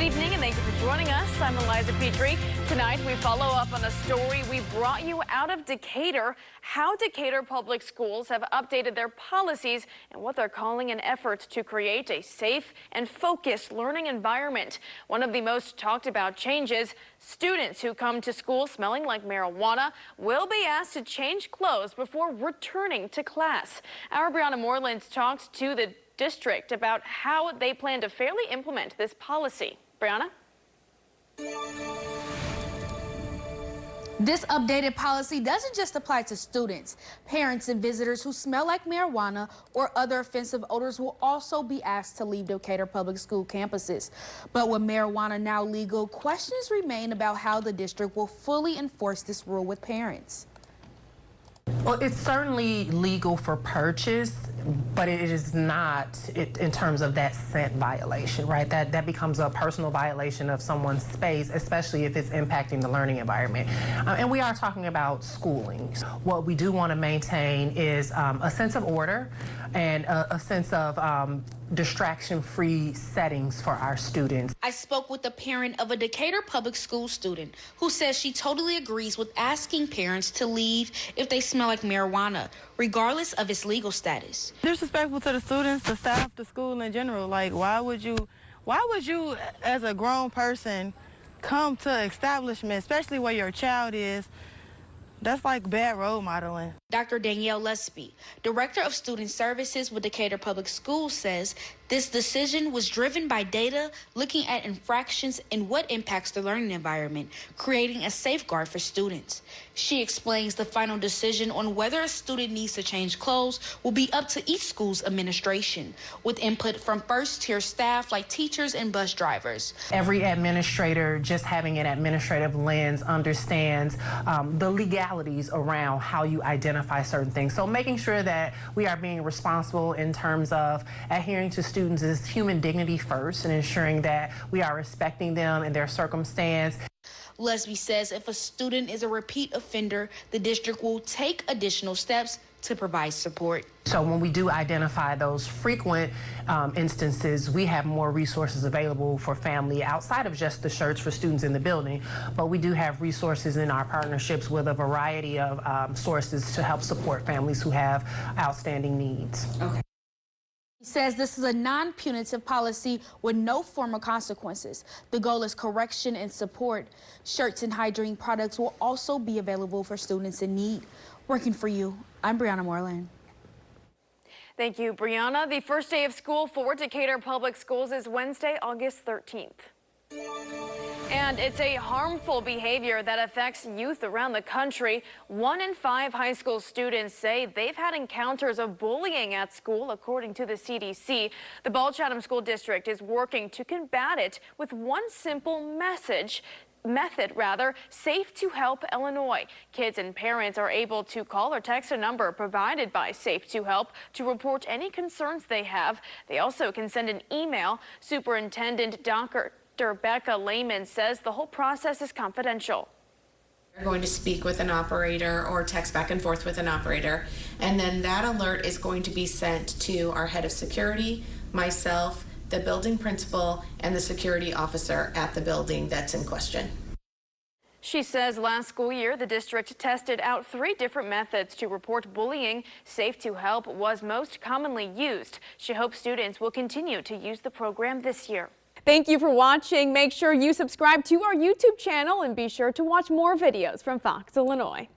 evening and thank you for joining us. I'm Eliza Petrie. Tonight we follow up on a story we brought you out of Decatur, how Decatur public schools have updated their policies and what they're calling an effort to create a safe and focused learning environment. One of the most talked about changes, students who come to school smelling like marijuana will be asked to change clothes before returning to class. Our Brianna Moreland talked to the district about how they plan to fairly implement this policy. Brianna? This updated policy doesn't just apply to students. Parents and visitors who smell like marijuana or other offensive odors will also be asked to leave Decatur public school campuses. But with marijuana now legal, questions remain about how the district will fully enforce this rule with parents. Well, it's certainly legal for purchase, but it is not in terms of that scent violation, right? That becomes a personal violation of someone's space, especially if it's impacting the learning environment. And we are talking about schooling. What we do want to maintain is a sense of order and a sense of distraction-free settings for our students. I spoke with a parent of a Decatur public school student who says she totally agrees with asking parents to leave if they smell like marijuana, regardless of its legal status. Disrespectful to the students, the staff, the school in general. Like, why would you as a grown person come to an establishment, especially where your child is? That's like bad role modeling. Dr. Danielle Lesby, Director of Student Services with Decatur Public Schools, says this decision was driven by data looking at infractions and what impacts the learning environment, creating a safeguard for students. She explains the final decision on whether a student needs to change clothes will be up to each school's administration, with input from first-tier staff like teachers and bus drivers. Every administrator, just having an administrative lens, understands the legalities around how you identify certain things. So making sure that we are being responsible in terms of adhering to students' human dignity first and ensuring that we are respecting them and their circumstance. Lesby says if a student is a repeat offender, the district will take additional steps to provide support. So when we do identify those frequent instances, we have more resources available for family outside of just the shirts for students in the building, but we do have resources in our partnerships with a variety of sources to help support families who have outstanding needs. Okay. He says this is a non-punitive policy with no formal consequences. The goal is correction and support. Shirts and hygiene products will also be available for students in need. Working for you, I'm Brianna Moreland. Thank you, Brianna. The first day of school for Decatur Public Schools is Wednesday, August 13th. And it's a harmful behavior that affects youth around the country. 1 in 5 high school students say they've had encounters of bullying at school, according to the CDC. The Ball Chatham School District is working to combat it with one simple method, Safe to Help Illinois. Kids and parents are able to call or text a number provided by Safe to Help to report any concerns they have. They also can send an email. Superintendent Dr. Becca Lehman says the whole process is confidential. You're going to speak with an operator or text back and forth with an operator, and then that alert is going to be sent to our head of security, myself, the building principal, and the security officer at the building that's in question. She says last school year, the district tested out 3 different methods to report bullying. Safe to Help was most commonly used. She hopes students will continue to use the program this year. Thank you for watching. Make sure you subscribe to our YouTube channel and be sure to watch more videos from Fox Illinois.